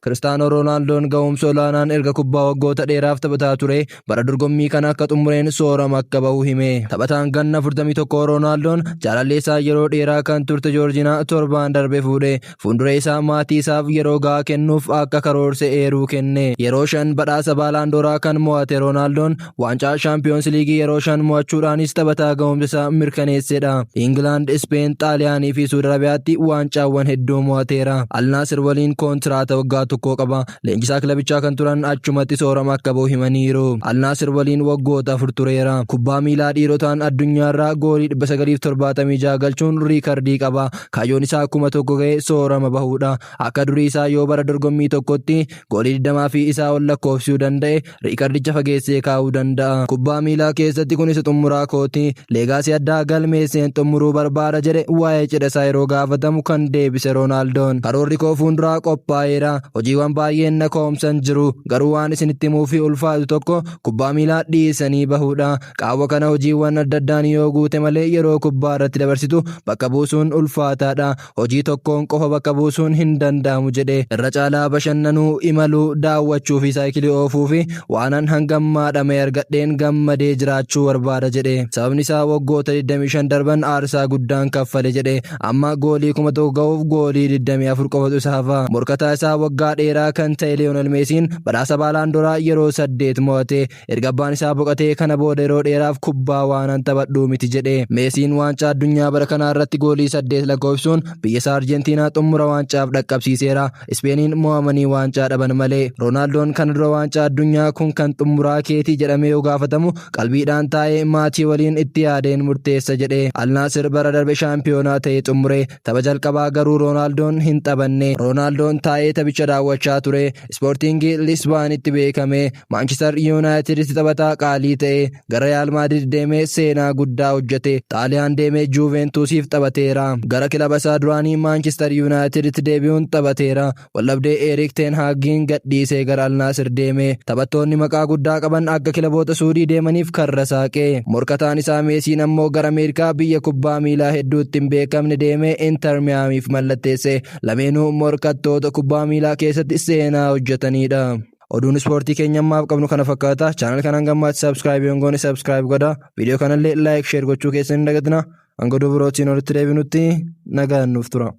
Kiristaanoo Roonaaldoo'n ga'umsa olaanaan erga kubbaa waggoota dheeraaf taphataa ture bara dorgommii kana akka xumureen soorama akka bahu hime. Taphataan ganna 41 Roonaaldoon jaalallee isaa yeroo dheeraa kan turte Joorjiinaa torbaan darbe fuudhe. Fuuldura isaa maatii isaaf yeroo gahaa kennuuf akka karoorse eeruu kenne. Yeroo 5 badhaasa baalaandooraa kan mo'ate Roonaaldoon waancaa shaampiyoons liigii yeroo 5 mo'achuudhaanis taphataa ga'umsa isaa mirkaneessedha. Ingilaand, Ispeen, Xaaliyaanii fi Suudi Arabiyaatti waancawwan hedduu mo'ateera. Alnaasir waliin kontiraata waggaa tokko qaba. Leenjisaa kilabichaa kan turan achumatti soorama akka bahu himaniiru. Alnaasir waliin waggoota 4 tureera. Kubbaa miilaa dhiirotaan addunyaarraa goolii 976 galchuun riikardii qaba. Kaayyoon isaa akkuma tokko ga'ee soorama bahuudha. Akka durii isaa yoo bara dorgommii tokkotti goolii 20 fi isaa ol lakkoofsuu danda'e riikardicha fageessee kaa'uu danda'a. Kubbaa miilaa keessatti kunis xumuraa kooti. Leegaasii addaa galmeesseen xumuruu barbaada jedhe waa'ee cidha isaa yeroo gaafatamu kan deebise Roonaaldoon. Karoorri koo fuulduraa qophaa'eera. Hojiiwwan baay'een na koomsan jiru. Garuu waan isinitti himuu fi ulfaatu tokko kubbaa miilaa dhiisanii bahuudha. Qaawwa kana hojiiwwan adda addaan yoo guute malee yeroo kubbaa irratti dabarsitu bakka buusuun ulfaataadha. Hojii tokkoon qofa bakka buusuun hin danda'amu jedhe. Irra caalaa bashannanuu, imaluu, daawwachuu fi saayikilii oofuu fi waanan hangammaadhame argadheen gammadee jiraachuu barbaada jedhe. Sababni isaa waggoota 25 darban aarsaa guddaan kaffale jedhe. Amma goolii 1,000 ga'uuf goolii 24 qofatu isa hafa. Morkataa isaa waggaa dheeraa kan ta'e Liyoonel Meesiin badhaasa baalaandooraa yeroo 8 mo'ate. Erga abbaan isaa boqotee kana booda yeroo dheeraaf kubbaa waanan taphadhuu miti jedhe. Meesiin waancaa addunyaa bara kanaa irratti goolii 8 lakkoofsuun biyya isaa Arjentiinaa xumura waancaaf dhaqqabsiiseera. Ispeeniin mo'amanii waancaa dhaban malee. Roonaaldoon kan dura waancaa addunyaa kun kan xumuraa keetii jedhamee yoo gaafatamu qalbiidhaan taa'ee maatii waliin itti yaadeen murteessa jedhe. Alnaasir bara darbe shaampiyoonaa ta'ee xumure. Tapha jalqabaa garuu Roonaaldoon hin taphanne. Roonaaldoon taa'ee taphicha daawwachaa ture. Ispoortiingii Lisbaanitti beekame. Maanchister Yuunaayiteditti taphataa qaalii ta'e. Gara Real Maadrid deemee seenaa guddaa hojjete. Xaaliyaan deemee Juventusiif taphateera. Gara kilaba isaa duraanii Maanchister Yuunaayiteditti deebi'uun taphateera. Wallabdee Erik ten Haagiin gadhiisee gara Alnaasir deeme. Taphattoonni maqaa guddaa qaban akka kilaboota Suudii deemaniif karra saaqe. Morkataan isaa Meesiin ammoo gara Ameerikaa biyya kubbaa miilaa hedduutti hin beekamne deemee Inter Miyaamiif mallatteesse. Lameenuu morkattoota kubbaa miilaa keessatti seenaa hojjetanidha. Oduun ispoortii keenya ammaaf qabnu kana fakkaata. Chaanal kanaan gammaatti sabskiraayib yoon goone sabskiraayib godha. Viidiyoo kanallee laayik sheer gochuu keessan hin dagatina. Hanga birootiin walitti deebinutti nagaan nuuf tura.